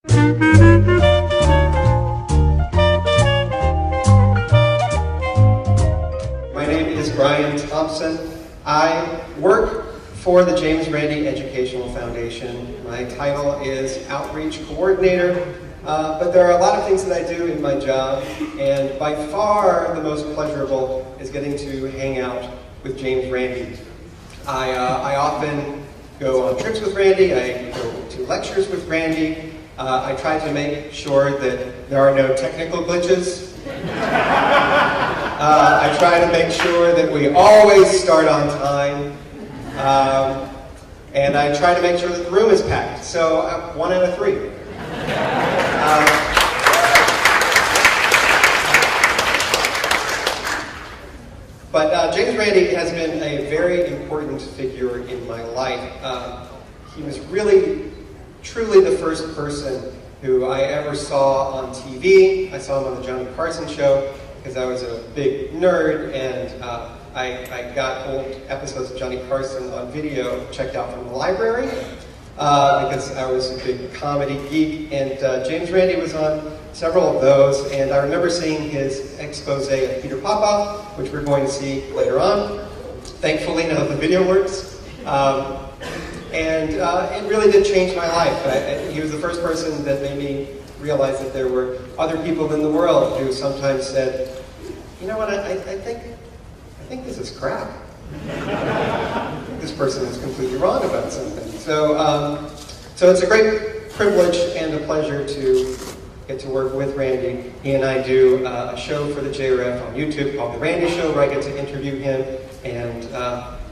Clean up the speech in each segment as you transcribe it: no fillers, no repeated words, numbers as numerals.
I work for the James Randi Educational Foundation. My title is Outreach Coordinator, but there are a lot of things that I do in my job, and by far the most pleasurable is getting to hang out with James Randi. I often go on trips with Randi, I go to lectures with Randi. I try to make sure that there are no technical glitches. I try to make sure that we always start on time, and I try to make sure that the room is packed. So 1 out of 3. But James Randi has been a very important figure in my life. He was really, truly the first person who I ever saw on TV. I saw him on the Johnny Carson show because I was a big nerd, and I got old episodes of Johnny Carson on video checked out from the library because I was a big comedy geek, and James Randi was on several of those, and I remember seeing his expose of Peter Papa, which we're going to see later on. Thankfully, now the video works. And it really did change my life. He was the first person that made me realize that there were other people in the world who sometimes said, you know what, I think this is crap. I think this person is completely wrong about something. So it's a great privilege and a pleasure to get to work with Randi. He and I do a show for the JRF on YouTube called The Randi Show, where I get to interview him, and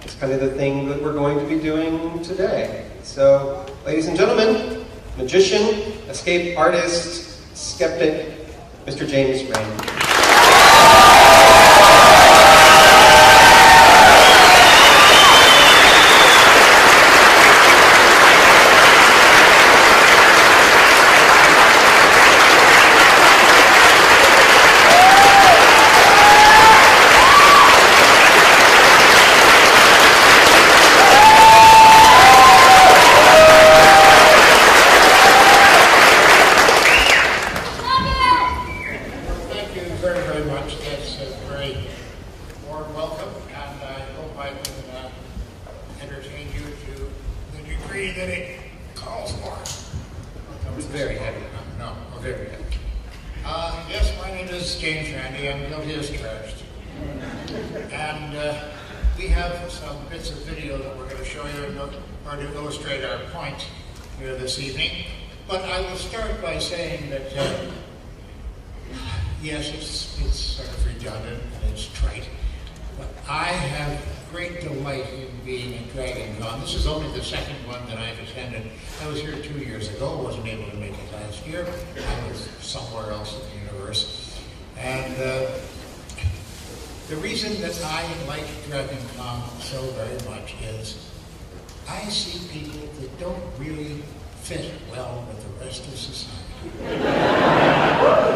it's kind of the thing that we're going to be doing today. So, ladies and gentlemen, magician, escape artist, skeptic, Mr. James Randi. Yes, my name is James Randi. I'm guilty as charged. And we have some bits of video that we're going to show you in order to illustrate our point here this evening. But I will start by saying that, yes, it's sort of redundant and it's trite, but I have great delight in being at Dragon Con. This is only the second one that I've attended. I was here 2 years ago, wasn't able to make it last year. I was somewhere else in the universe. And the reason that I like Dragon Con so very much is I see people that don't really fit well with the rest of society.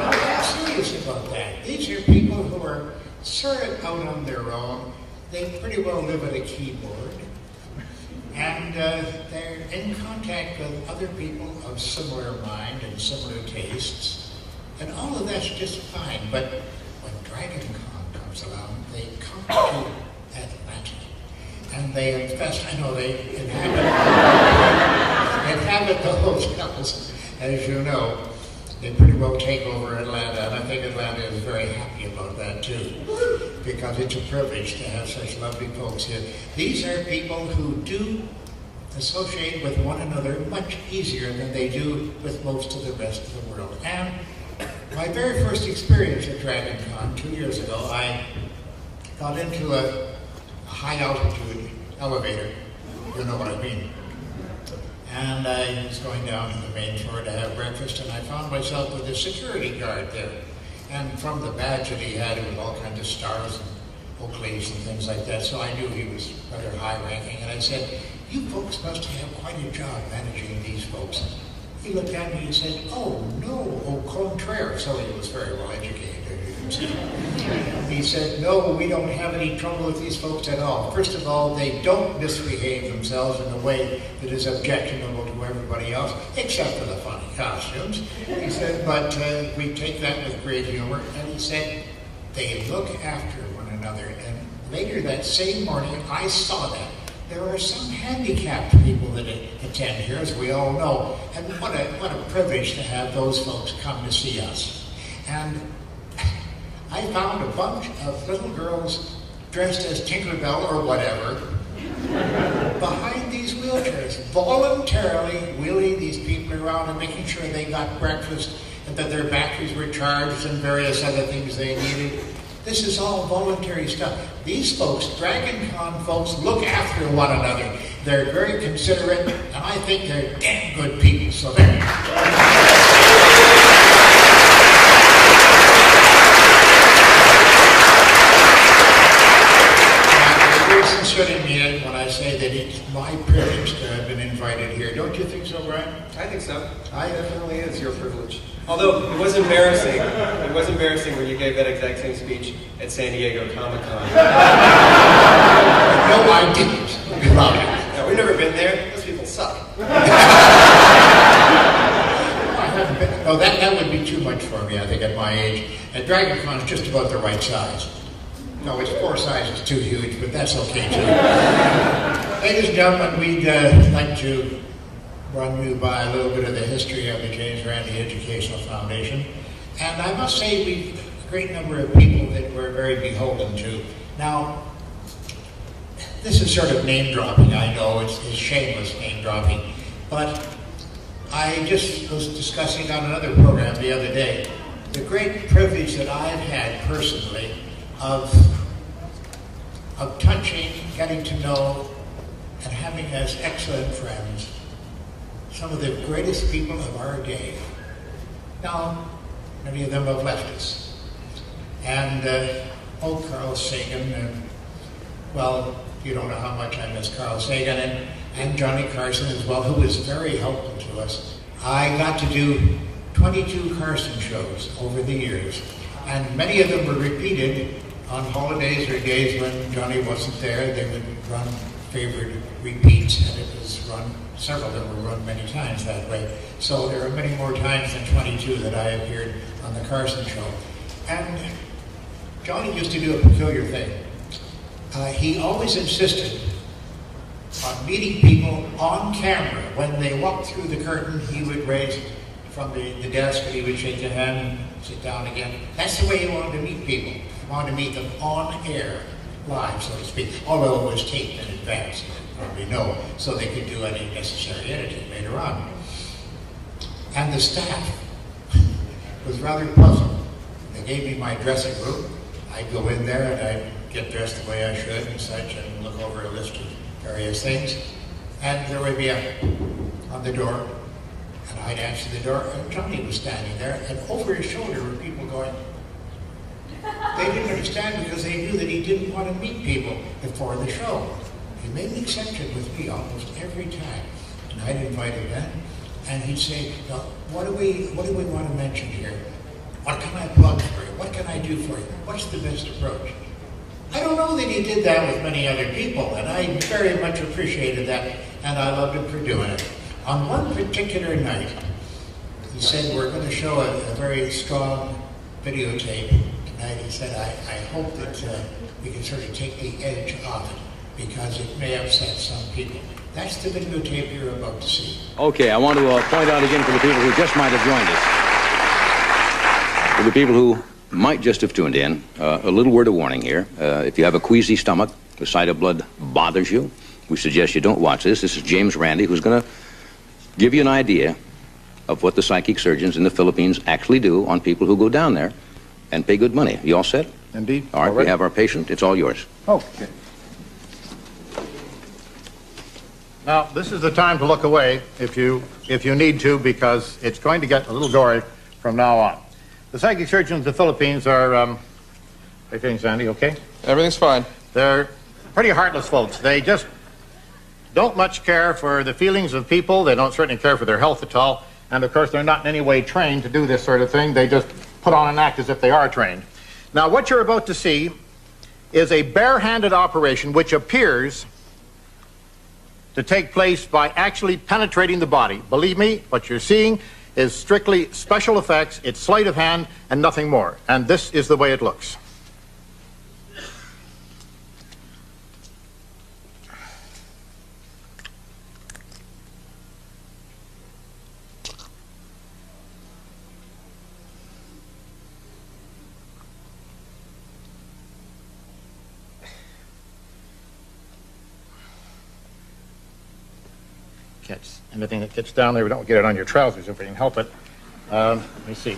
I'm serious about that. These are people who are sort of out on their own. They pretty well live at a keyboard, and they're in contact with other people of similar mind and similar tastes, and all of that's just fine. But when Dragon Con comes along, they come to Atlanta, and they infest. I know they inhabit the hotels, as you know. They pretty well take over Atlanta, and I think Atlanta is very happy about that too, because it's a privilege to have such lovely folks here. These are people who do associate with one another much easier than they do with most of the rest of the world. And my very first experience at Dragon Con 2 years ago, I got into a high altitude elevator, you know what I mean. And I was going down to the main floor to have breakfast, and I found myself with a security guard there. And from the badge that he had, it was all kinds of stars and oak leaves and things like that, so I knew he was rather high-ranking. And I said, "You folks must have quite a job managing these folks." He looked at me and said, "Oh, no, au contraire." So he was very well educated, as you can see. He said, "No, we don't have any trouble with these folks at all. First of all, they don't misbehave themselves in a way that is objectionable to everybody else, except for the funny costumes. He said, but we take that with great humor. And he said, they look after one another. And later that same morning, I saw that. There are some handicapped people that attend here, as we all know. And what a privilege to have those folks come to see us. And I found a bunch of little girls dressed as Tinkerbell or whatever behind these wheelchairs, voluntarily wheeling these people around and making sure they got breakfast and that their batteries were charged and various other things they needed. This is all voluntary stuff. These folks, Dragon Con folks, look after one another. They're very considerate, and I think they're damn good people. So there. Sincerely mean it when I say that it's my privilege to have been invited here. Don't you think so, Brian? I think so. I definitely is your privilege. Although it was embarrassing. It was embarrassing when you gave that exact same speech at San Diego Comic-Con. No, I didn't. You're wrong. No, we've never been there. Those people suck. I haven't been. No, that would be too much for me, I think, at my age. And Dragon Con is just about the right size. No, it's 4 sizes too huge, but that's okay too. Ladies and gentlemen, we'd like to run you by a little bit of the history of the James Randi Educational Foundation. And I must say we've a great number of people that we're very beholden to. Now, this is sort of name dropping, I know, it's shameless name dropping, but I just was discussing on another program the other day the great privilege that I've had personally of touching, getting to know, and having as excellent friends some of the greatest people of our day. Now, many of them have left us. And old Carl Sagan, well, you don't know how much I miss Carl Sagan, and Johnny Carson as well, who was very helpful to us. I got to do 22 Carson shows over the years, and many of them were repeated on holidays or days when Johnny wasn't there. They would run favored repeats, and it was run, several of them were run many times that way. So there are many more times than 22 that I appeared on the Carson show. And Johnny used to do a peculiar thing. He always insisted on meeting people on camera. When they walked through the curtain, he would raise from the desk and he would shake their hand and sit down again. That's the way he wanted to meet people. He wanted to meet them on air, live, so to speak, although it was taped in advance, you probably know, so they could do any necessary editing later on. And the staff was rather puzzled. They gave me my dressing room. I'd go in there and I'd get dressed the way I should and such and look over a list of various things. And there would be on the door, and I'd answer the door, and Johnny was standing there, and over his shoulder were people going. They didn't understand because they knew that he didn't want to meet people before the show. He made an exception with me almost every time. And I'd invite him in, and he'd say, now, what do we want to mention here? What can I plug for you? What can I do for you? What's the best approach? I don't know that he did that with many other people, and I very much appreciated that, and I loved him for doing it. On one particular night, he said, we're going to show a very strong videotape tonight. He said, I hope that we can sort of take the edge off it, because it may upset some people. That's the videotape you're about to see. Okay, I want to point out again for the people who just might have joined us. For the people who might just have tuned in, a little word of warning here. If you have a queasy stomach, the sight of blood bothers you, we suggest you don't watch this. This is James Randi, who's going to give you an idea of what the psychic surgeons in the Philippines actually do on people who go down there and pay good money. You all set? Indeed. All right, we have our patient. It's all yours. Okay. Now, this is the time to look away if you need to, because it's going to get a little gory from now on. The psychic surgeons of the Philippines are, how are you feeling, Sandy, okay? Everything's fine. They're pretty heartless folks. They just don't much care for the feelings of people. They don't certainly care for their health at all. And, of course, they're not in any way trained to do this sort of thing. They just put on an act as if they are trained. Now, what you're about to see is a bare-handed operation which appears to take place by actually penetrating the body. Believe me, what you're seeing is strictly special effects. It's sleight of hand and nothing more. And this is the way it looks. Catch anything that gets down there. We don't get it on your trousers if we can help it. Let me see.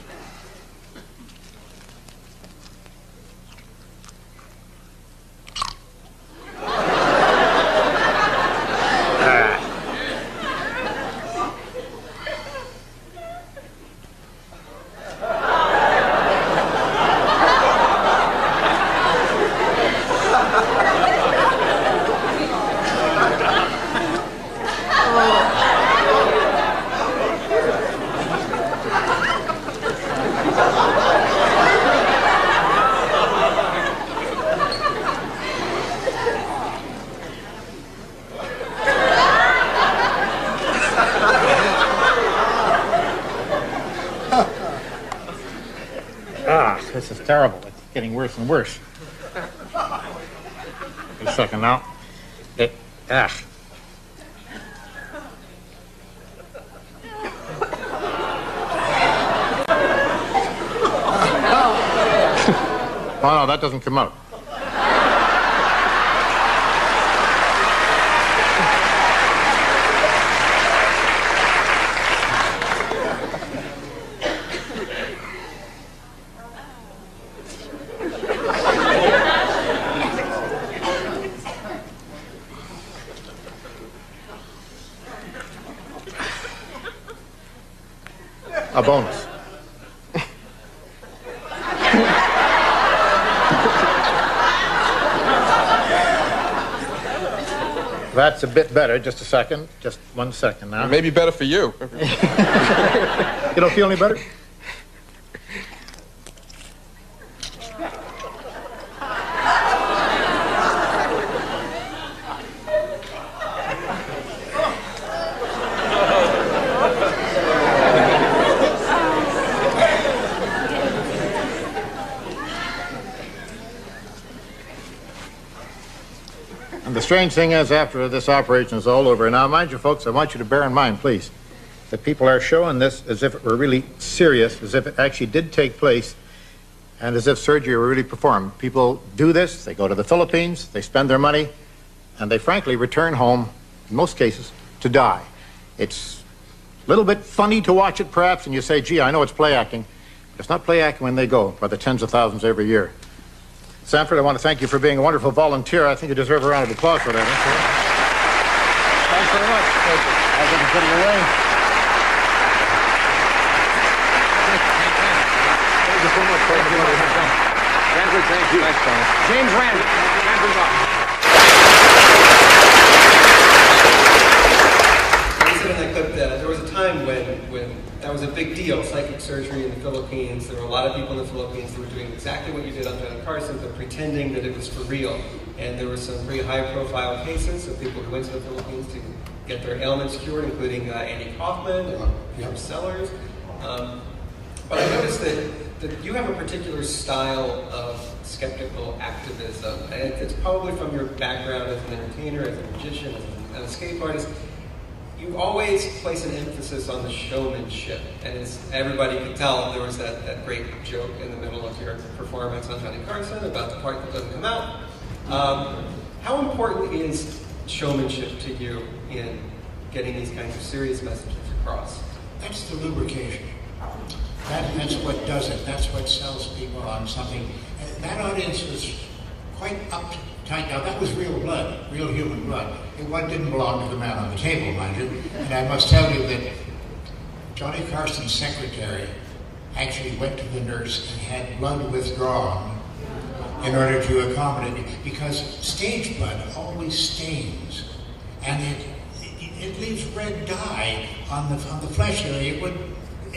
This is terrible. It's getting worse and worse. Wait a second now. Oh, no, that doesn't come out. A bonus. That's a bit better. Just a second. Just 1 second now. It may be better for you. You don't feel any better? And the strange thing is, after this operation is all over, now mind you folks, I want you to bear in mind, please, that people are showing this as if it were really serious, as if it actually did take place, and as if surgery were really performed. People do this, they go to the Philippines, they spend their money, and they frankly return home, in most cases, to die. It's a little bit funny to watch it perhaps, and you say, gee, I know it's play acting, but it's not play acting when they go, by the tens of thousands every year. Sanford, I want to thank you for being a wonderful volunteer. I think you deserve a round of applause for that. Thanks very much. I'll get you put it away. Thank you so much. Sanford, thank you. Thanks, Thomas. James Randi. Sanford Bob. He said in that clip that there was a time when that was a big deal, psychic surgery in the Philippines. There were a lot of people in the Philippines who were doing exactly what you did on Johnny Carson, but pretending that it was for real. And there were some pretty high-profile cases of people who went to the Philippines to get their ailments cured, including Andy Kaufman and Peter Sellers. But I noticed that you have a particular style of skeptical activism. And it's probably from your background as an entertainer, as a magician, as an escape artist. You always place an emphasis on the showmanship, and as everybody can tell, there was that great joke in the middle of your performance on Johnny Carson about the part that doesn't come out. How important is showmanship to you in getting these kinds of serious messages across? That's the lubrication. That's what does it. That's what sells people on something. That audience was quite uptight. Now, that was real blood, real human blood. It didn't belong to the man on the table, mind you. And I must tell you that Johnny Carson's secretary actually went to the nurse and had blood withdrawn in order to accommodate it, because stage blood always stains, and it leaves red dye on the flesh area.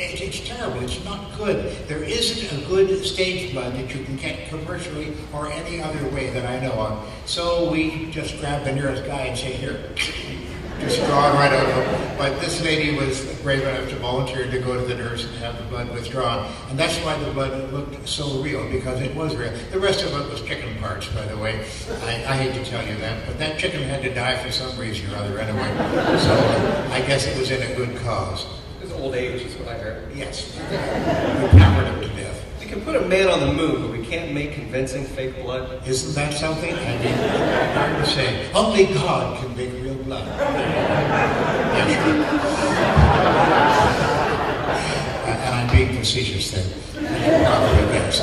It's terrible. It's not good. There isn't a good stage blood that you can get commercially or any other way that I know of. So we just grab the nearest guy and say, here. just drawn right out of him. But this lady was brave enough to volunteer to go to the nurse and have the blood withdrawn. And that's why the blood looked so real, because it was real. The rest of it was chicken parts, by the way. I hate to tell you that, but that chicken had to die for some reason or other anyway. So I guess it was in a good cause. It was old age, is what I heard. Yes. We powered him to death. We can put a man on the moon, but we can't make convincing fake blood. Isn't that something? I mean, hard to say. Only God can make real blood. Yes, and I'm being facetious there. Probably yes.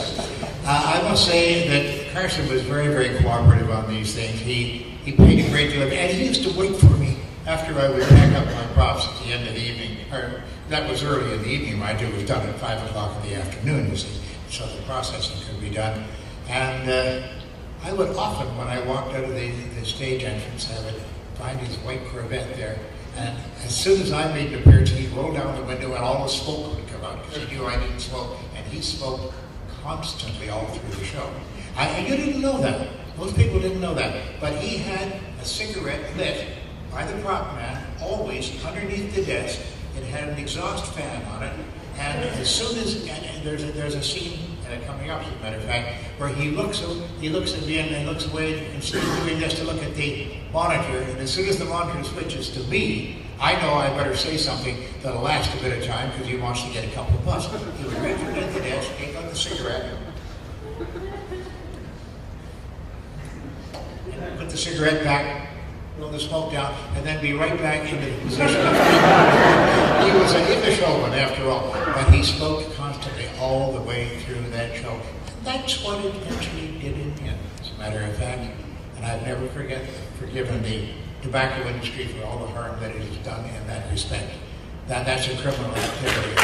I must say that Carson was very, very cooperative on these things. He paid a great deal of, and he used to wait for me after I would pack up my props at the end of the evening. Or that was early in the evening. My job was done at 5 o'clock in the afternoon, you see. So the processing could be done. And I would often, when I walked out of the stage entrance, I would find his white Corvette there. And as soon as I made an appearance, he'd roll down the window and all the smoke would come out, because he knew I didn't smoke. And he smoked constantly all through the show. You didn't know that. Most people didn't know that. But he had a cigarette lit by the prop man, always underneath the desk. It had an exhaust fan on it. And as soon as, and there's a scene coming up, as a matter of fact, where he looks at me and looks away and starts doing this to look at the monitor. And as soon as the monitor switches to me, I know I better say something that'll last a bit of time, because he wants to get a couple of bucks. He would reach underneath the desk, take out the cigarette, put the cigarette back, blow the smoke down, and then be right back into the position. He was a showman, after all, but he smoked constantly all the way through that show. And that's what it eventually did in him, as a matter of fact. And I've never forgiven the tobacco industry for all the harm that it has done in that respect. That's a criminal activity.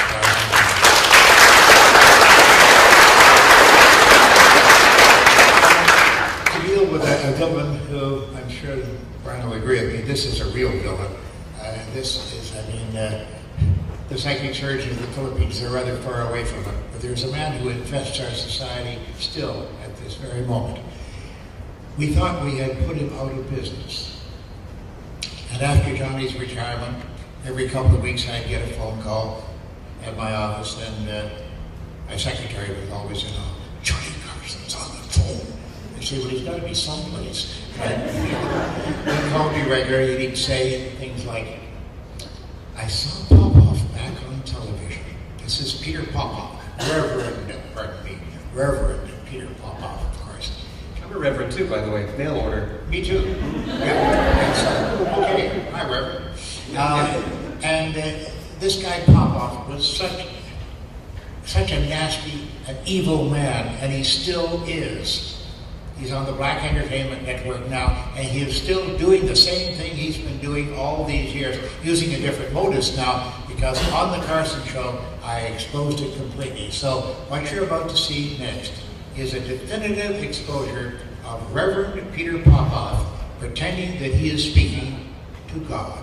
To deal with a villain who, I'm sure Brian will agree with me, this is a real villain. This is, the psychic surgeons of the Philippines are rather far away from it, but there's a man who infests our society still at this very moment. We thought we had put him out of business. And after Johnny's retirement, every couple of weeks I'd get a phone call at my office, and my secretary was always Johnny Carson's on the phone. I said, well, he's got to be someplace. He'd call me regularly, he'd say things like, I saw Popoff back on television. This is Peter Popoff, Reverend Peter Popoff, of course. I'm a reverend too, by the way, mail order. Me too. Yeah. Okay, hi, Reverend. And this guy Popoff was such a nasty, an evil man, and he still is. He's on the Black Entertainment Network now, and he is still doing the same thing he's been doing all these years, using a different modus now, because on the Carson Show, I exposed it completely. So what you're about to see next is a definitive exposure of Reverend Peter Popoff pretending that he is speaking to God.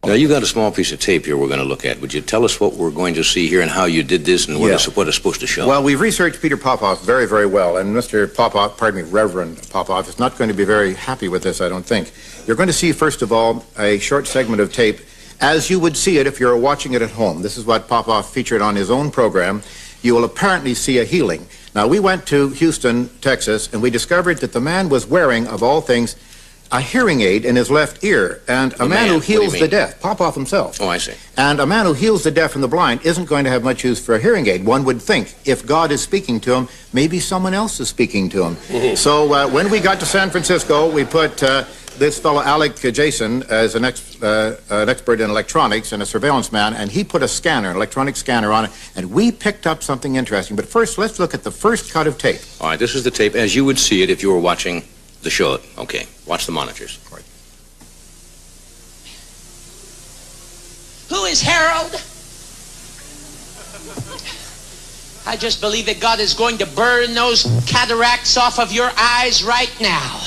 Now, you got a small piece of tape here we're going to look at. Would you tell us what we're going to see here and how you did this and what it's supposed to show? Well, we've researched Peter Popoff very, very well, and Mr. Popoff, Reverend Popoff, is not going to be very happy with this, I don't think. You're going to see, first of all, a short segment of tape as you would see it if you're watching it at home. This is what Popoff featured on his own program. You will apparently see a healing. Now, we went to Houston, Texas, and we discovered that the man was wearing, of all things, a hearing aid in his left ear, and a man who heals the deaf, Popoff himself. Oh, I see. And a man who heals the deaf and the blind isn't going to have much use for a hearing aid. One would think, if God is speaking to him, maybe someone else is speaking to him. So when we got to San Francisco, we put this fellow, Alec Jason, as an expert in electronics and a surveillance man, and he put a scanner, an electronic scanner on it, and we picked up something interesting. But first, let's look at the first cut of tape. All right, this is the tape as you would see it if you were watching the show. Okay, watch the monitors. Right. Who is Harold? I just believe that God is going to burn those cataracts off of your eyes right now.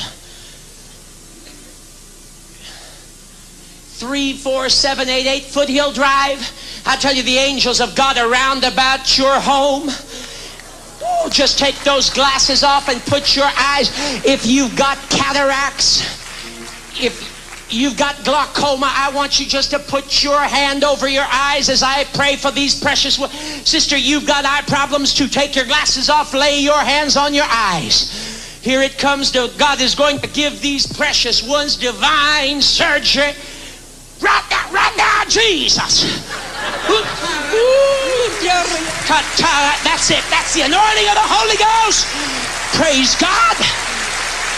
34788 Foothill Drive. I tell you, the angels of God are round about your home. Oh, just take those glasses off and put your eyes. If you've got cataracts, if you've got glaucoma, I want you just to put your hand over your eyes as I pray for these precious sister, you've got eye problems, to take your glasses off, lay your hands on your eyes. Here it comes to God is going to give these precious ones divine surgery. Right now, Jesus. That's it. That's the anointing of the Holy Ghost. Praise God.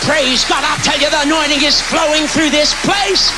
Praise God. I'll tell you, the anointing is flowing through this place.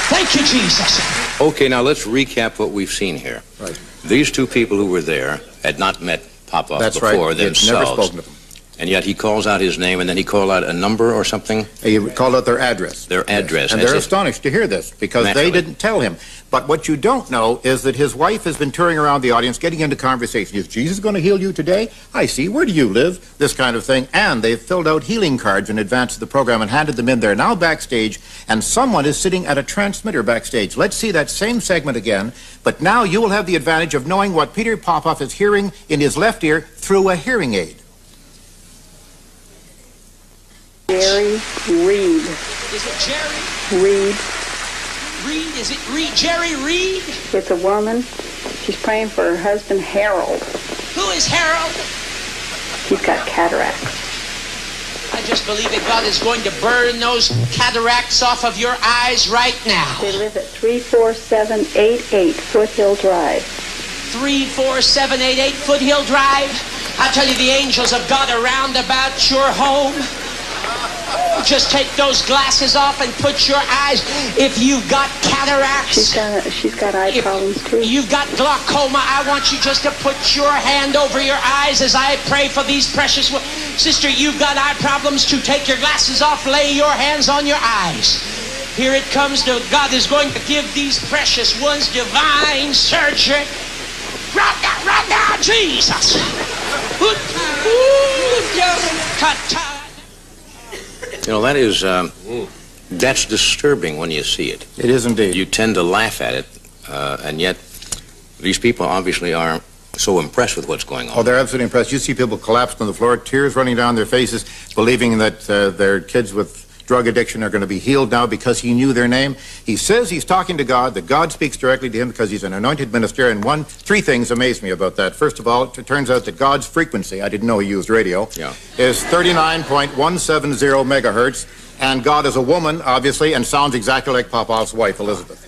Thank you, Jesus. Okay, now let's recap what we've seen here. Right. These two people who were there had not met Popoff before right. themselves. Never spoken to them. And yet he calls out his name, and then he called out a number or something? He called out their address. Their address. Yes. And they're astonished to hear this, because Naturally. they didn't tell him. But what you don't know is that his wife has been touring around the audience, getting into conversation. Is Jesus going to heal you today? I see. Where do you live? This kind of thing. And they've filled out healing cards in advance of the program and handed them in. They're now backstage, and someone is sitting at a transmitter backstage. Let's see that same segment again. But now you will have the advantage of knowing what Peter Popoff is hearing in his left ear through a hearing aid. Jerry Reed. Is it Jerry? Reed. Reed? Is it Reed? Jerry Reed? It's a woman. She's praying for her husband, Harold. Who is Harold? He's got cataracts. I just believe that God is going to burn those cataracts off of your eyes right now. They live at 34788 Foothill Drive. 34788 Foothill Drive. I tell you, the angels of God are round about your home. Just take those glasses off and put your eyes. If you've got cataracts, she's got eye problems too. You've got glaucoma, I want you just to put your hand over your eyes as I pray for these precious sister, you've got eye problems, to take your glasses off, lay your hands on your eyes. Here it comes to God is going to give these precious ones divine surgery. Right now, Jesus. You know, that is, that's disturbing when you see it. It is indeed. You tend to laugh at it, and yet these people obviously are so impressed with what's going on. Oh, they're absolutely impressed. You see people collapsed on the floor, tears running down their faces, believing that their kids with drug addiction are going to be healed now because he knew their name. He says he's talking to God, that God speaks directly to him because he's an anointed minister, and three things amaze me about that. First of all, it turns out that God's frequency, I didn't know he used radio, is 39.170 megahertz, and God is a woman, obviously, and sounds exactly like Popoff's wife, Elizabeth.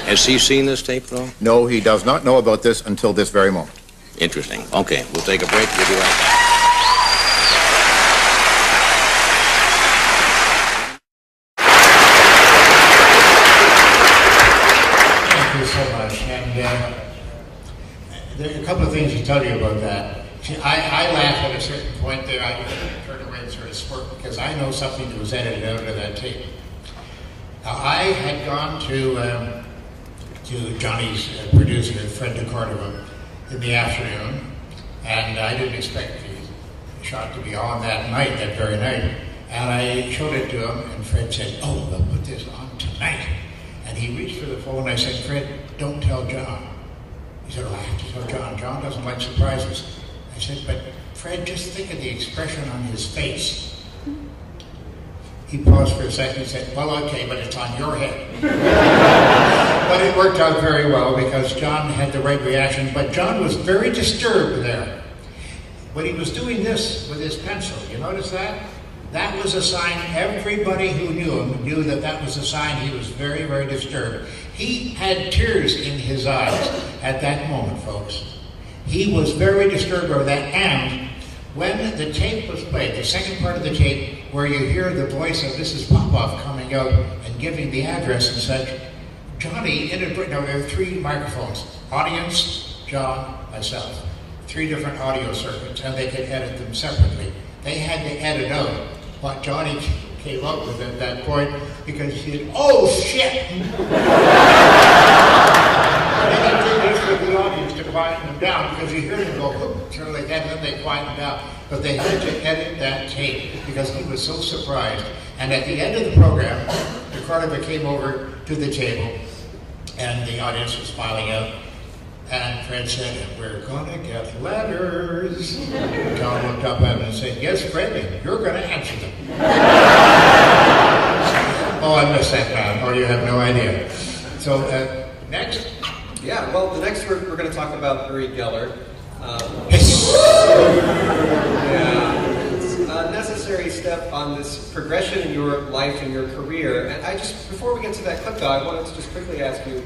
Has he seen this tape at all? No, he does not know about this until this very moment. Interesting. Okay, we'll take a break. We'll be right back. There's a couple of things to tell you about that. See, I laugh at a certain point there. I turn away and sort of smirk because I know something that was edited out of that tape. Now, I had gone to Johnny's producer, Fred DeCordova, in the afternoon, and I didn't expect the shot to be on that night, that very night. And I showed it to him, and Fred said, "Oh, we'll put this on tonight." And he reached for the phone, and I said, "Fred, don't tell John." He said, "Oh, I have to tell John. John doesn't like surprises." I said, "But Fred, just think of the expression on his face." He paused for a second and said, "Well, okay, but it's on your head." But it worked out very well because John had the right reaction, but John was very disturbed there. When he was doing this with his pencil, you notice that? That was a sign. Everybody who knew him knew that that was a sign he was very, very disturbed. He had tears in his eyes at that moment, folks. He was very disturbed over that. And when the tape was played, the second part of the tape, where you hear the voice of Mrs. Popoff coming out and giving the address and such, Johnny inadvertently, now there are three microphones, audience, John, myself, three different audio circuits, and they could edit them separately. They had to edit out what Johnny came up with at that point because he said, "Oh shit!" And they had to do this for the audience to quieten them down because you hear them go, "Whoop," sort of like that, and then they quieten down. But they had to edit that tape because he was so surprised. And at the end of the program, the Cordova came over to the table, and the audience was filing out. And Fred said, "We're gonna get letters." John looked up at him and said, "Yes, Fred, and you're gonna answer them." Oh, I missed that part. Oh, you have no idea. So, next. Yeah, well, the next we're going to talk about Uri Geller. It's a necessary step on this progression in your life and your career. And before we get to that clip though, I wanted to just quickly ask you,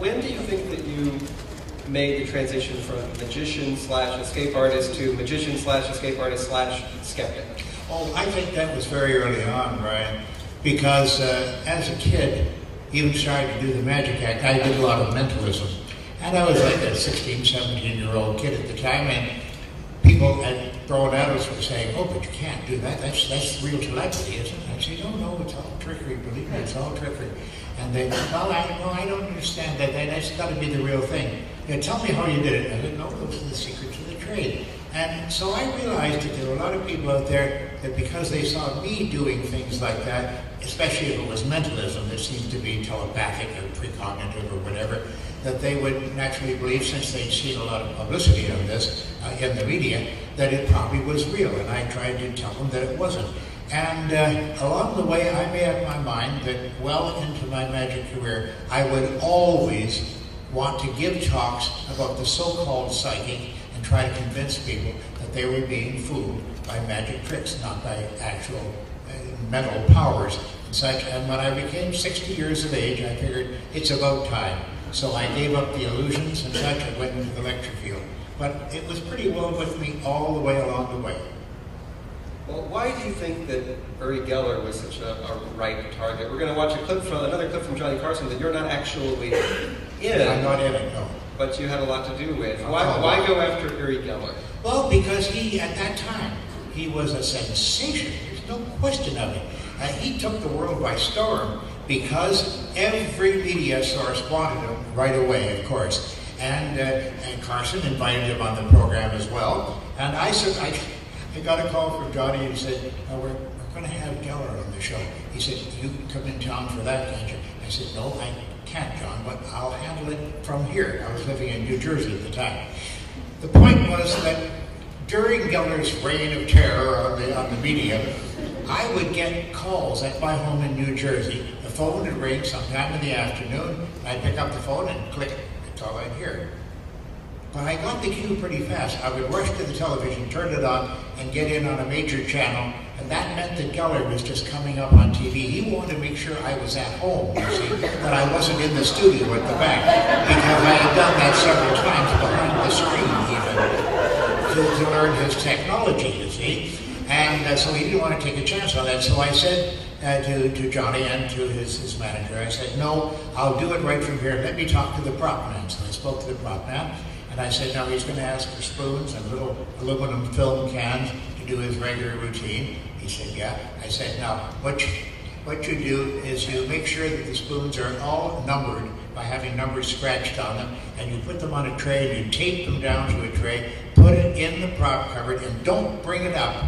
when do you think that you made the transition from magician/escape artist to magician/escape artist/skeptic? Oh, I think that was very early on, Brian, because as a kid, even started to do the magic act, I did a lot of mentalism. And I was like a 16, 17-year-old kid at the time, and people had thrown at us were saying, oh, but you can't do that. That's real telepathy, isn't it? I said, no, it's all trickery. Believe me, it's all trickery. And they said, well, I don't understand that. That's got to be the real thing. Tell me how you did it. I said, no, those are the secrets of the trade. And so I realized that there were a lot of people out there that because they saw me doing things like that, especially if it was mentalism that seemed to be telepathic or precognitive or whatever, that they would naturally believe, since they'd seen a lot of publicity on this in the media, that it probably was real. And I tried to tell them that it wasn't. And along the way, I made up my mind that well into my magic career, I would always want to give talks about the so-called psychic and try to convince people that they were being fooled by magic tricks, not by actual mental powers and such. And when I became 60 years of age, I figured it's about time. So I gave up the illusions and such and went into the lecture field. But it was pretty well with me all the way along the way. Well, why do you think that Uri Geller was such a right target? We're going to watch another clip from Johnny Carson that you're not actually in. I'm not in it, no. But you had a lot to do with. Why go after Uri Geller? Well, because at that time, he was a sensation. There's no question of it. He took the world by storm because every media source wanted him right away, of course. And Carson invited him on the program as well. And I got a call from Johnny and said, we're going to have Geller on the show. He said, you can come in town for that, can't you? I said, no, I can't, John, but I'll handle it from here. I was living in New Jersey at the time. The point was that during Geller's reign of terror on the media, I would get calls at my home in New Jersey. The phone would ring sometime in the afternoon. I'd pick up the phone and click. That's all I'd hear. But I got the cue pretty fast. I would rush to the television, turn it on, and get in on a major channel. And that meant that Geller was just coming up on TV. He wanted to make sure I was at home, you see, that I wasn't in the studio at the back. Because I had done that several times behind the screen, even, to learn his technology, you see. And so he didn't want to take a chance on that. So I said to Johnny and to his manager, I said, no, I'll do it right from here. Let me talk to the prop man. So I spoke to the prop man. And I said, now he's going to ask for spoons and little aluminum film cans to do his regular routine. He said, yeah. I said, now, what you do is you make sure that the spoons are all numbered by having numbers scratched on them, and you put them on a tray, and you tape them down to a tray, put it in the prop cupboard, and don't bring it up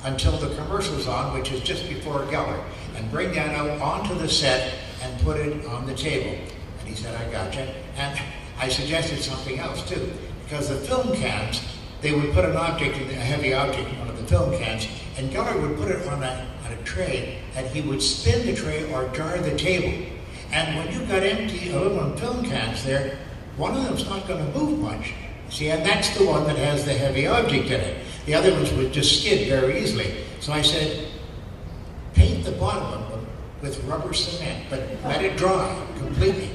until the commercial's on, which is just before Geller, and bring that out onto the set and put it on the table. And he said, I gotcha. And I suggested something else too, because the film cans, they would put a heavy object in one of the film cans, and Geller would put it on a tray, and he would spin the tray or jar the table. And when you've got empty aluminum film cans there, one of them's not going to move much. See, and that's the one that has the heavy object in it. The other ones would just skid very easily. So I said, paint the bottom of them with rubber cement, but let it dry completely.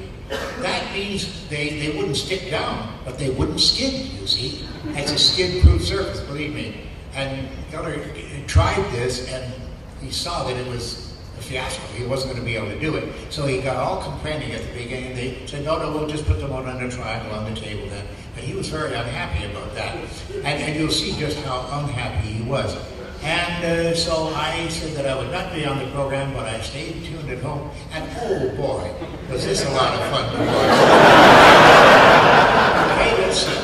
That means they wouldn't stick down, but they wouldn't skid, you see. It's a skid-proof surface, believe me. And Geller tried this, and he saw that it was a fiasco. He wasn't going to be able to do it. So he got all complaining at the beginning. They said, no, we'll just put them on a triangle on the table then. But he was very unhappy about that. And you'll see just how unhappy he was. And so I said that I would not be on the program, but I stayed tuned at home. And oh boy, was this a lot of fun to watch. Okay, let's see.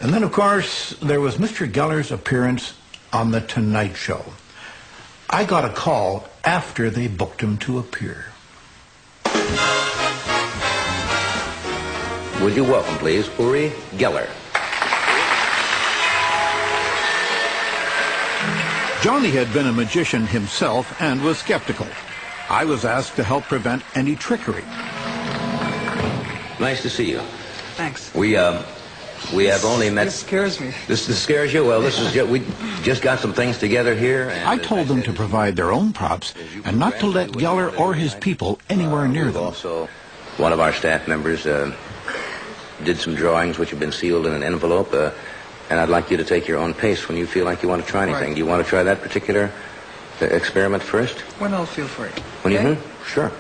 And then, of course, there was Mr. Geller's appearance on The Tonight Show. I got a call after they booked him to appear. Would you welcome, please, Uri Geller. Johnny had been a magician himself and was skeptical. I was asked to help prevent any trickery. Nice to see you. Thanks. We have only met... This scares me. This scares you? Well, we just got some things together here. And I told them to provide their own props and not to let Geller or his people anywhere near them. Also, one of our staff members did some drawings which have been sealed in an envelope, and I'd like you to take your own pace when you feel like you want to try anything. Right. Do you want to try that particular experiment first? When I'll feel free. When Okay? you Sure.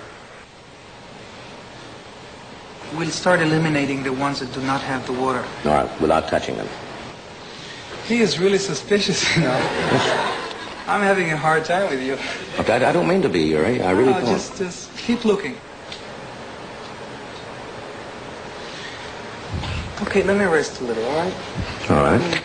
We'll start eliminating the ones that do not have the water. All right, without touching them. He is really suspicious, you know. I'm having a hard time with you. Okay, I don't mean to be, Yuri. I really don't. Just keep looking. Okay, let me rest a little, all right? All right.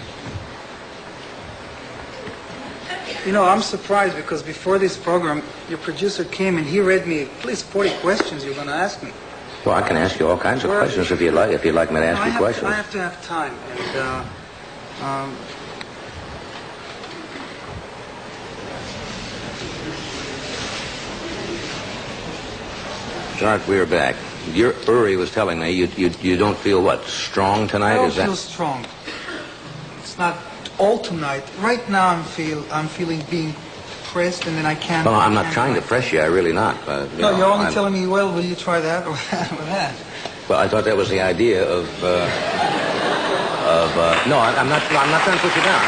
You know, I'm surprised because before this program, your producer came and he read me at least 40 questions you're going to ask me. Well, I can ask you all kinds of questions if you'd like me to ask you questions. I have to have time. And, Jark, we're back. Uri was telling me you don't feel what, strong tonight? I don't Is that? feel strong. It's not all tonight. Right now I'm feeling being pressed and then I can't... Well, I'm not trying to press you. I really not. No, you're only telling me, well, will you try that or that? Well, I thought that was the idea of no, I'm not trying to put you down.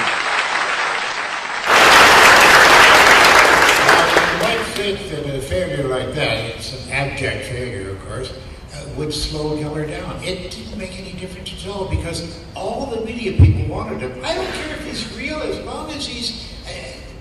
You might think that a failure like that, it's an abject failure, of course, would slow Geller down. It didn't make any difference at all because all the media people wanted him. I don't care if he's real, as long as he's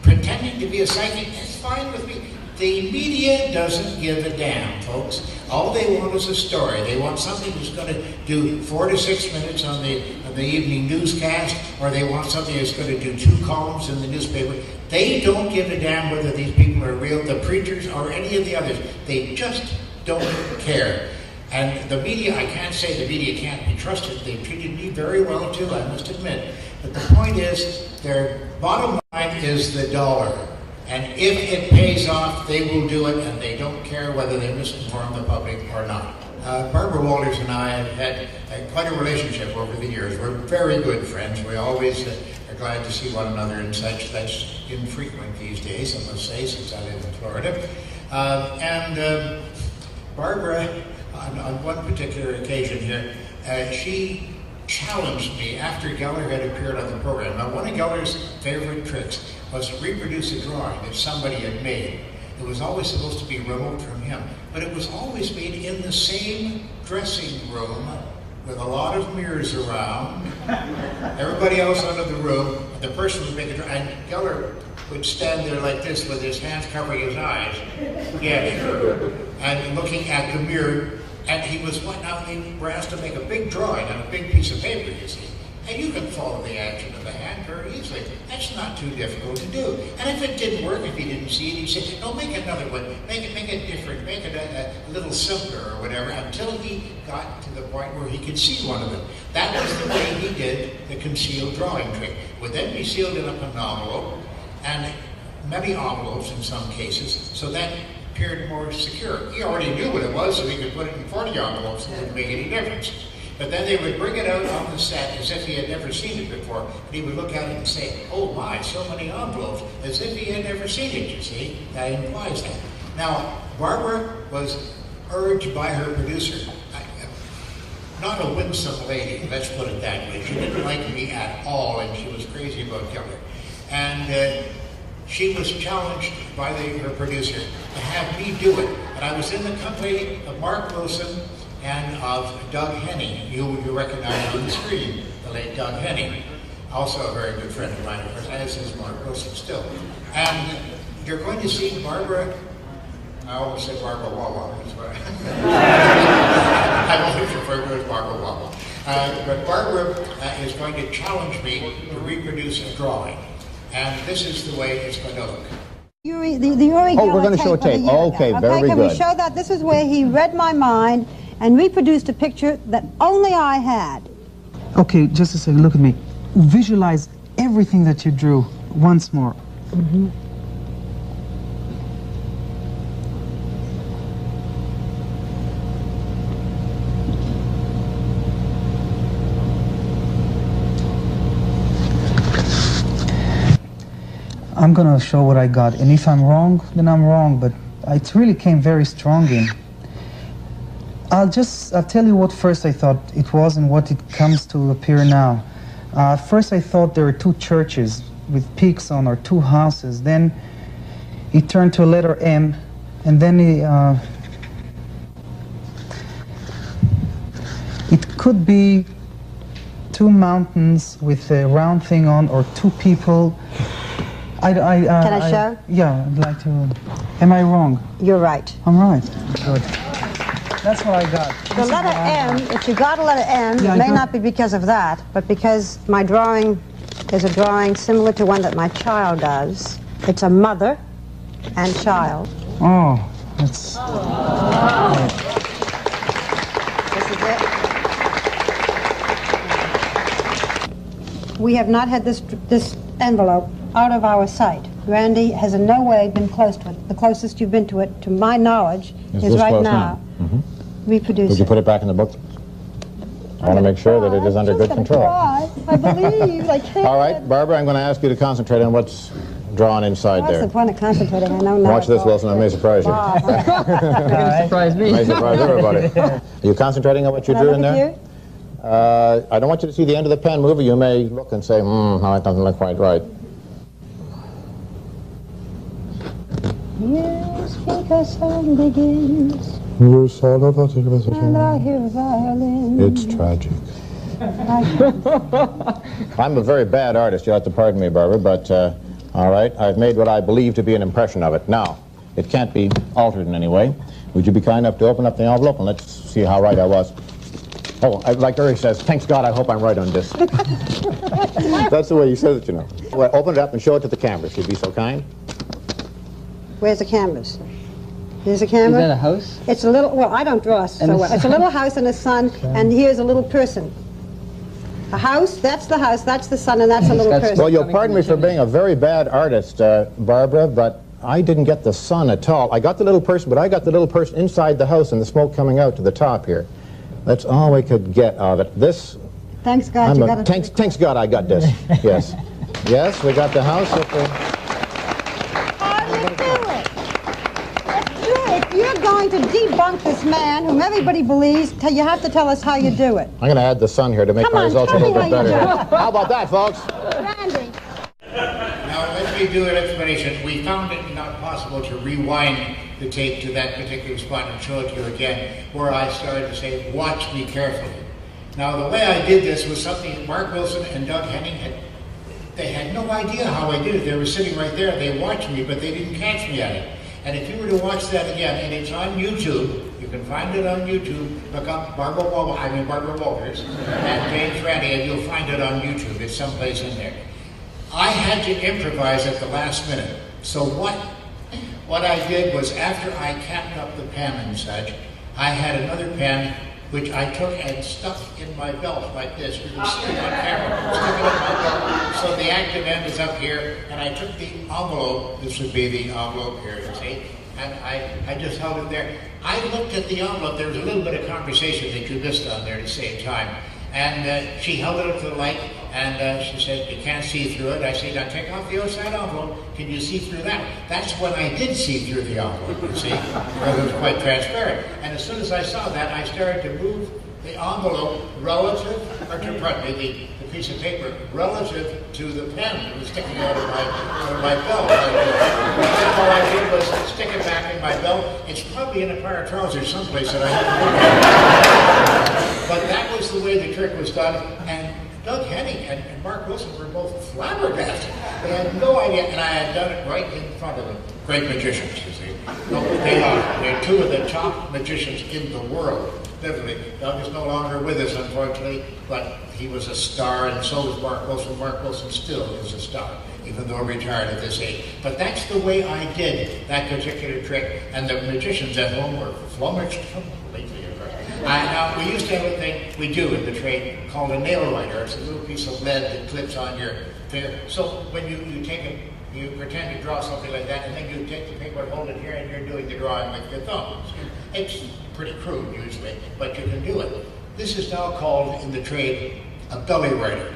pretending to be a psychic, that's fine with me. The media doesn't give a damn, folks. All they want is a story. They want something that's going to do 4 to 6 minutes on the evening newscast, or they want something that's going to do 2 columns in the newspaper. They don't give a damn whether these people are real, the preachers or any of the others. They just don't care. And the media, I can't say the media can't be trusted. They treated me very well too, I must admit. But the point is, their bottom line is the dollar. And if it pays off, they will do it, and they don't care whether they misinform the public or not. Barbara Walters and I have had quite a relationship over the years. We're very good friends. We always are glad to see one another and such. That's infrequent these days, I must say, since I live in Florida. Barbara, on one particular occasion here, she challenged me after Geller had appeared on the program. Now, one of Geller's favorite tricks was to reproduce a drawing that somebody had made. It was always supposed to be remote from him, but it was always made in the same dressing room with a lot of mirrors around. Everybody else out of the room, the person would make a drawing, and Geller would stand there like this with his hands covering his eyes. Yeah, sure. And looking at the mirror. And he was, they were asked to make a big drawing on a big piece of paper, you see. And you can follow the action of the hand very easily. That's not too difficult to do. And if it didn't work, if he didn't see it, he'd say, no, make another one. Make it different. Make it a little simpler or whatever, until he got to the point where he could see one of them. That was the way he did the concealed drawing trick. It would then be sealed in up an envelope, and many envelopes in some cases, so that appeared more secure. He already knew what it was, so he could put it in 40 envelopes. It wouldn't make any difference. But then they would bring it out on the set as if he had never seen it before. And he would look at it and say, oh my, so many envelopes, as if he had never seen it, you see. That implies that. Now, Barbara was urged by her producer, not a winsome lady, let's put it that way. She didn't like me at all, and she was crazy about Geller. And she was challenged by her producer to have me do it. And I was in the company of Mark Wilson and of Doug Henning, you recognize on the screen, the late Doug Henning, also a very good friend of mine, of course, as is Mark Wilson still. And you're going to see Barbara, I always say Barbara Wawa, that's what I always refer to as Barbara Wawa. But Barbara is going to challenge me to reproduce a drawing. And this is the way it's going to look. The Uri oh, we're going to show a tape. Okay, very good. Can we show that? This is where he read my mind and reproduced a picture that only I had. Okay, just a second. Look at me. Visualize everything that you drew once more. I'm going to show what I got. And if I'm wrong, then I'm wrong. But it really came very strong in. I'll tell you what first I thought it was and what it comes to appear now. First I thought there were two churches with peaks on, or two houses. Then he turned to a letter M, and then it could be two mountains with a round thing on, or two people. Can I show? Yeah, I'd like to. Am I wrong? You're right. I'm right. Good. That's what I got. The letter M, if you got a letter M, it may not be because of that, but because my drawing is a drawing similar to one that my child does. It's a mother and child. Oh, that's... This is it. We have not had this envelope out of our sight. Randy has in no way been close to it. The closest you've been to it, to my knowledge, is right now. Reproduce Would you put it back in the book? I want to make sure that it is under good control. I believe. I can't. All right, Barbara, I'm going to ask you to concentrate on what's drawn inside there. What's the point of concentrating? I know now. Watch this, Wilson. I may surprise you. Surprise me. May surprise everybody. Are you concentrating on what you drew in there? I don't want you to see the end of the pen move. You may look and say, that doesn't look quite right. Yes, because song begins. And I hear a violin. It's tragic. I'm a very bad artist. You'll have to pardon me, Barbara, but all right, I've made what I believe to be an impression of it. Now, it can't be altered in any way. Would you be kind enough to open up the envelope and let's see how right I was? Oh, like Uri says, thanks God, I hope I'm right on this. That's the way he says it, you know. Well, open it up and show it to the camera, if you'd be so kind. Where's the canvas? Here's a camera. Is that a house? It's a little, well, I don't draw so well. It's a little house and a sun, and here's a little person. A house, that's the house, that's the sun, and that's a little person. Well, you'll pardon me for being a very bad artist, Barbara, but I didn't get the sun at all. I got the little person, but I got the little person inside the house and the smoke coming out to the top here. That's all we could get out of it. This... Thanks God you got it. Thanks God I got this. Yes. Yes, we got the house at the... Going to debunk this man whom everybody believes, you have to tell us how you do it. I'm going to add the sun here to make my results a little bit better. How about that, folks? Randy. Now, let me do an explanation. We found it not possible to rewind the tape to that particular spot and show it to you again, where I started to say, watch me carefully. Now, the way I did this was something that Mark Wilson and Doug Henning they had no idea how I did it. They were sitting right there. They watched me, but they didn't catch me at it. And if you were to watch that again, and it's on YouTube, you can find it on YouTube, look up Barbara Walters and James Randi, and you'll find it on YouTube. It's someplace in there. I had to improvise at the last minute. So what I did was, after I capped up the pen and such, I had another pen which I took and stuck in my belt like this. You can see it on camera. Stuck it in my belt. So the active end is up here, and I took the envelope. This would be the envelope here, you see, and I just held it there. I looked at the envelope. There was a little bit of conversation that you missed on there at the same time. And she held it up to the light, and she said, you can't see through it. I said, now take off the outside envelope. Can you see through that? That's when I did see through the envelope, you see, because it was quite transparent. And as soon as I saw that, I started to move the envelope relative, or to, pardon me, the piece of paper relative to the pen that was sticking out of my belt. All I did was stick it back in my belt. It's probably in a pair of trousers someplace that I haven't. But that was the way the trick was done. And Doug Henning and Mark Wilson were both flabbergasted. They had no idea, and I had done it right in front of them. Great magicians, you see. No, they are. They're two of the top magicians in the world. Literally. Doug is no longer with us, unfortunately, but he was a star, and so was Mark Wilson. Mark Wilson still is a star, even though retired at this age. But that's the way I did that particular trick, and the magicians at home were flummoxed completely. Now, we used to have a thing we do in the trade called a nail writer. It's a little piece of lead that clips on your finger. So when you take it, you pretend to draw something like that, and then you take the paper and hold it here, and you're doing the drawing with your thumb. It's pretty crude, usually, but you can do it. This is now called, in the trade, a belly writer,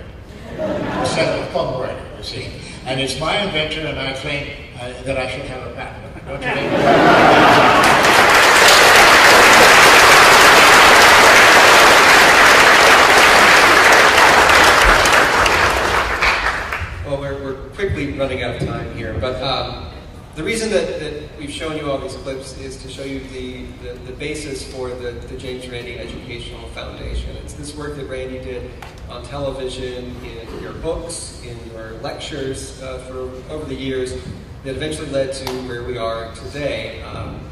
instead of a thumb writer. ever seen. And it's my invention, and I claim that I should have a patent on it. Don't you think? Well, we're quickly running out of time here, but the reason that we've shown you all these clips is to show you the basis for the James Randi Educational Foundation. It's this work that Randi did on television, in your books, in your lectures for over the years that eventually led to where we are today.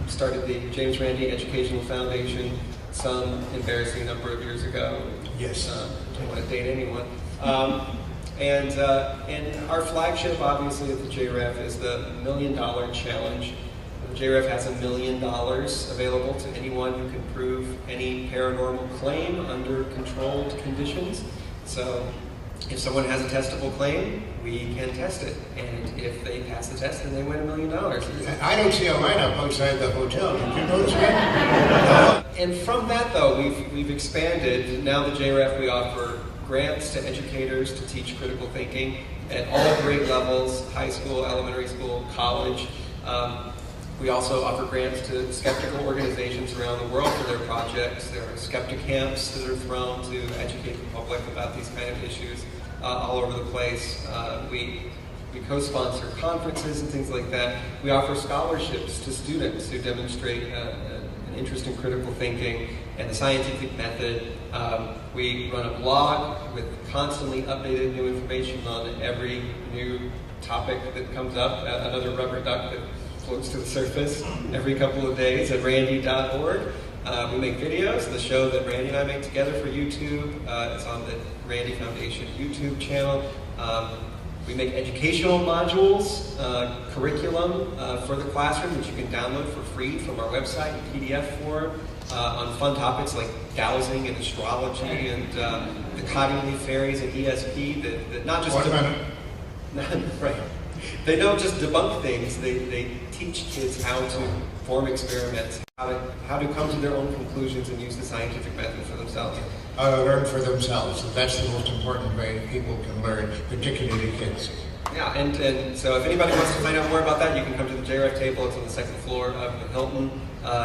Started the James Randi Educational Foundation some embarrassing number of years ago. Yes. Don't want to date anyone. And our flagship, obviously, at the JREF is the $1 Million Challenge. The JREF has $1 million available to anyone who can prove any paranormal claim under controlled conditions. So if someone has a testable claim, we can test it. And if they pass the test, then they win $1 million. I don't see a lineup outside the hotel. Did you notice that? And from that, though, we've expanded. Now the JREF, we offer grants to educators to teach critical thinking at all grade levels, high school, elementary school, college. We also offer grants to skeptical organizations around the world for their projects. There are skeptic camps that are thrown to educate the public about these kind of issues all over the place. We co-sponsor conferences and things like that. We offer scholarships to students who demonstrate an interest in critical thinking and the scientific method. We run a blog with constantly updated new information on every new topic that comes up, another rubber duck that floats to the surface every couple of days at randi.org. We make videos. The show that Randi and I make together for YouTube is on the Randi Foundation YouTube channel. We make educational modules, curriculum for the classroom that you can download for free from our website in PDF form on fun topics like dowsing and astrology and the Cottingley fairies and ESP that not just... Right. They don't just debunk things, they teach kids how to form experiments, how to come to their own conclusions and use the scientific method for themselves. Learn for themselves. That's the most important way people can learn, particularly kids. Yeah, and so if anybody wants to find out more about that, you can come to the JREF table. It's on the second floor of the Hilton,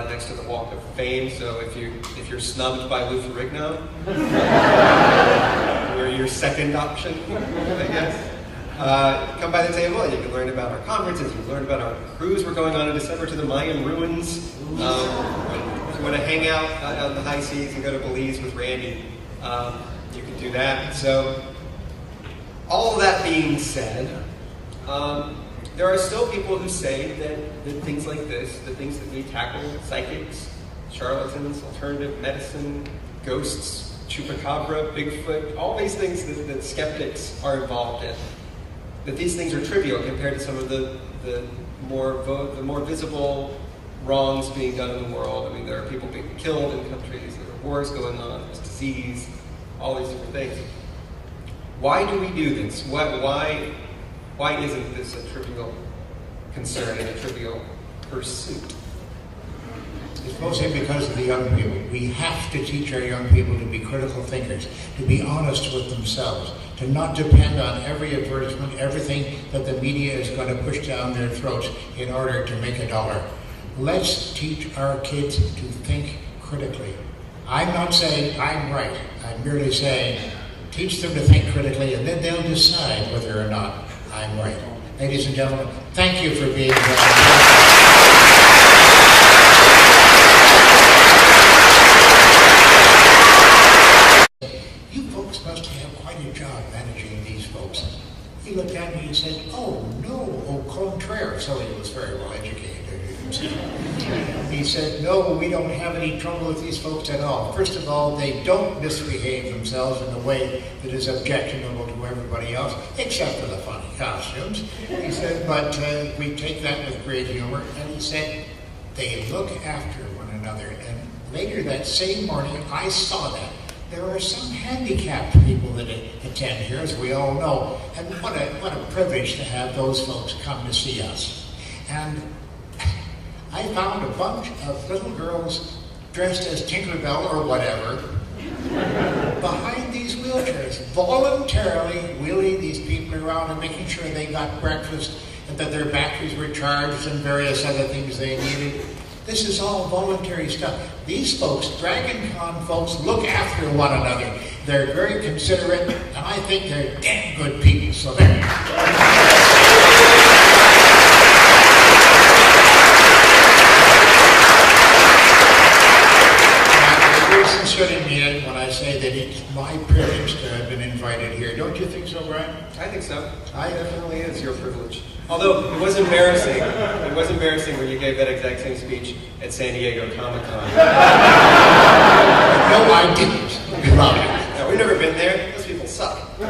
next to the Walk of Fame. So if you're snubbed by Lou Ferrigno, we're your second option, I guess. Come by the table and you can learn about our conferences, you can learn about our cruise we're going on in December to the Mayan ruins. If you want to hang out on the high seas and go to Belize with Randi, you can do that. So, all of that being said, there are still people who say that things like this, the things that we tackle, psychics, charlatans, alternative medicine, ghosts, chupacabra, Bigfoot, all these things that skeptics are involved in, that these things are trivial compared to some of the more visible wrongs being done in the world. I mean, there are people being killed in countries, there are wars going on, there's disease, all these different things. Why do we do this? Why isn't this a trivial concern and a trivial pursuit? It's mostly because of the young people. We have to teach our young people to be critical thinkers, to be honest with themselves, to not depend on every advertisement, everything that the media is going to push down their throats in order to make a dollar. Let's teach our kids to think critically. I'm not saying I'm right. I'm merely saying teach them to think critically and then they'll decide whether or not I'm right. Ladies and gentlemen, thank you for being here. Must have quite a job managing these folks. He looked at me and said, "Oh no, au contraire." So he was very well educated, as you can see. He said, "No, we don't have any trouble with these folks at all. First of all, they don't misbehave themselves in a way that is objectionable to everybody else, except for the funny costumes." He said, "But we take that with great humor." And he said, "They look after one another." And later that same morning, I saw that. There are some handicapped people that attend here, as we all know, and what a privilege to have those folks come to see us. And I found a bunch of little girls dressed as Tinkerbell or whatever behind these wheelchairs. wheelchairs, voluntarily wheeling these people around and making sure they got breakfast and that their batteries were charged and various other things they needed. This is all voluntary stuff. These folks, Dragon Con folks, look after one another. They're very considerate, and I think they're damn good people. So there. Sincerely mean it when I say that it's my privilege to have been invited here. Don't you think so, Brian? I think so. It definitely is your privilege. Although it was embarrassing. It was embarrassing when you gave that exact same speech at San Diego Comic-Con. No, I didn't. No, we've never been there. Those people suck. I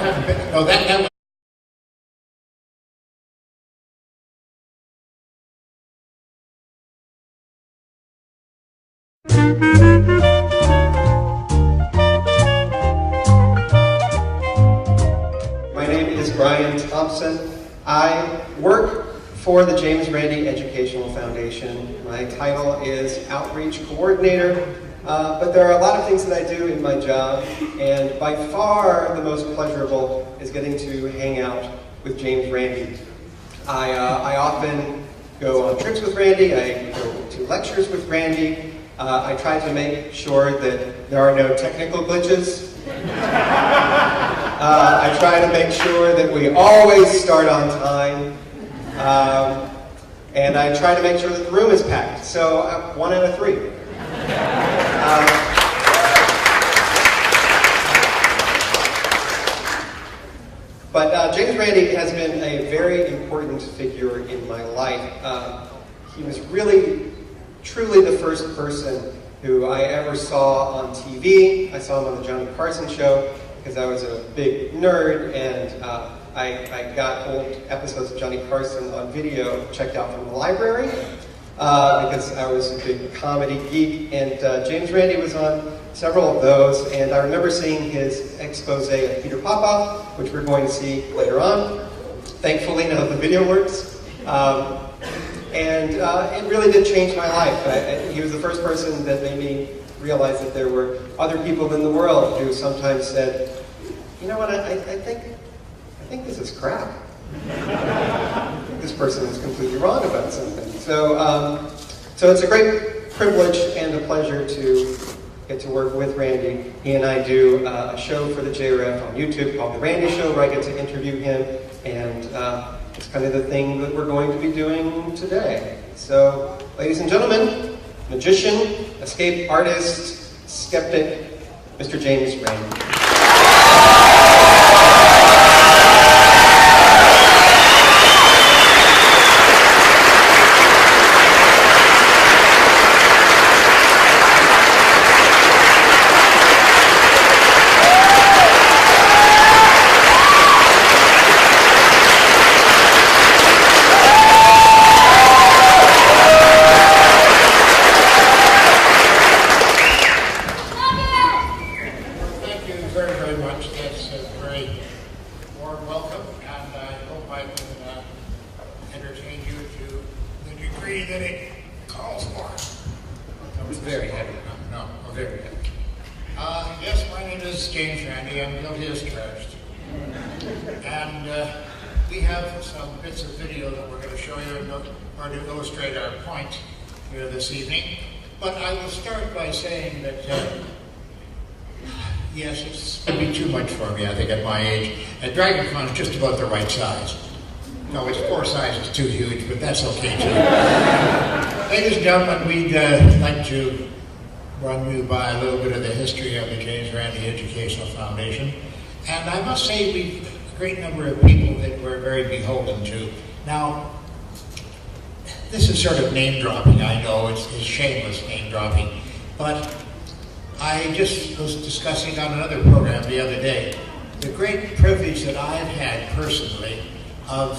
haven't been. No, that My name is Brian Thompson. I work for the James Randi Educational Foundation. My title is Outreach Coordinator, but there are a lot of things that I do in my job, and by far the most pleasurable is getting to hang out with James Randi. I often go on trips with Randi, I go to lectures with Randi. I try to make sure that there are no technical glitches. I try to make sure that we always start on time. And I try to make sure that the room is packed. So 1 out of 3. But James Randi has been a very important figure in my life. He was really, truly the first person who I ever saw on TV. I saw him on the Johnny Carson show because I was a big nerd, and I got old episodes of Johnny Carson on video checked out from the library because I was a big comedy geek, and James Randi was on several of those, and I remember seeing his expose of Peter Popoff, which we're going to see later on. Thankfully, now the video works. And it really did change my life. He was the first person that made me realize that there were other people in the world who sometimes said, you know what, I think this is crap. I think this person is completely wrong about something. So it's a great privilege and a pleasure to get to work with Randi. He and I do a show for the JRF on YouTube called The Randi Show, where I get to interview him, and it's kind of the thing that we're going to be doing today. So, ladies and gentlemen, magician, escape artist, skeptic, Mr. James Randi. Yes, my name is James Randi. I'm guilty as charged. And we have some bits of video that we're going to show you in order to illustrate our point here this evening. But I will start by saying that, yes, it's going to be too much for me, I think, at my age. And Dragon Con is just about the right size. No, it's 4 sizes too huge, but that's okay too. Ladies and gentlemen, we'd like to run you by a little bit of the history of the James Randi Educational Foundation. And I must say we've a great number of people that we're very beholden to. Now, this is sort of name dropping, I know, it's shameless name dropping, but I just was discussing on another program the other day the great privilege that I've had personally of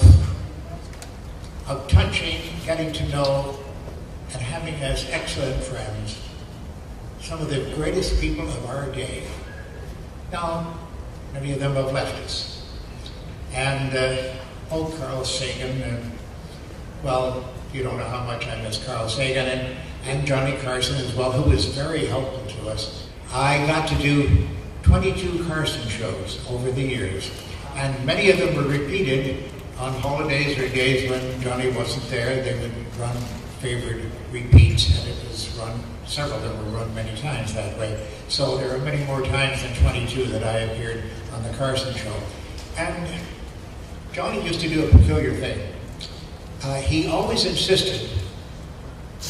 touching, getting to know, and having as excellent friends some of the greatest people of our day. Now, many of them have left us. And old Carl Sagan, well, you don't know how much I miss Carl Sagan, and Johnny Carson as well, who was very helpful to us. I got to do 22 Carson shows over the years, and many of them were repeated on holidays or days when Johnny wasn't there. They would run favored repeats, and it was run, several of them were run many times that way. So there are many more times than 22 that I appeared on the Carson show. And Johnny used to do a peculiar thing. He always insisted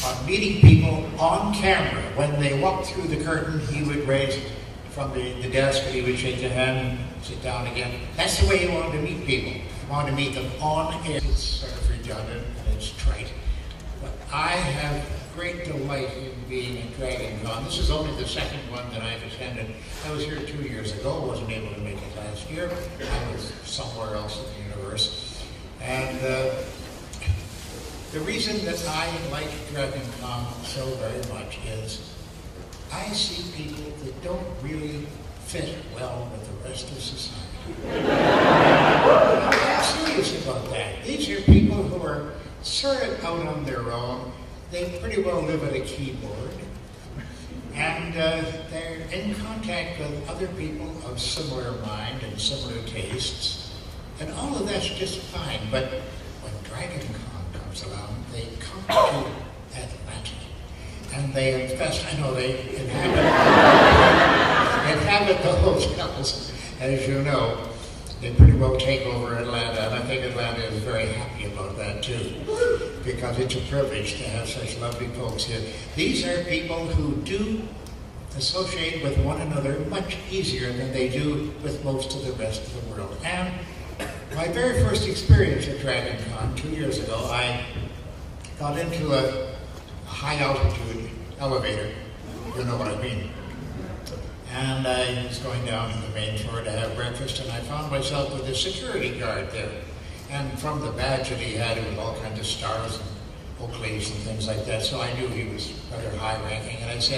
on meeting people on camera. When they walked through the curtain, he would raise from the desk and he would shake their hand and sit down again. That's the way he wanted to meet people. He wanted to meet them on air. It's sort of redundant and it's trite. But I have great delight in being at Dragon Con. This is only the second one that I've attended. I was here 2 years ago, wasn't able to make it last year. I was somewhere else in the universe. And the reason that I like Dragon Con so very much is I see people that don't really fit well with the rest of society. I'm serious about that. These are people who are sort of out on their own. They pretty well live at a keyboard. And they're in contact with other people of similar mind and similar tastes. And all of that's just fine. But when Dragon Con comes along, they come to Atlanta. And they infest, I know they inhabit the hotels, as you know. They pretty well take over Atlanta, and I think Atlanta is very happy about that too, because it's a privilege to have such lovely folks here. These are people who do associate with one another much easier than they do with most of the rest of the world. And my very first experience at Dragon Con 2 years ago, I got into a high altitude elevator, you know what I mean. And I was going down to the main floor to have breakfast, and I found myself with a security guard there. And from the badge that he had, it was all kinds of stars and oak leaves and things like that, so I knew he was rather high ranking. And I said,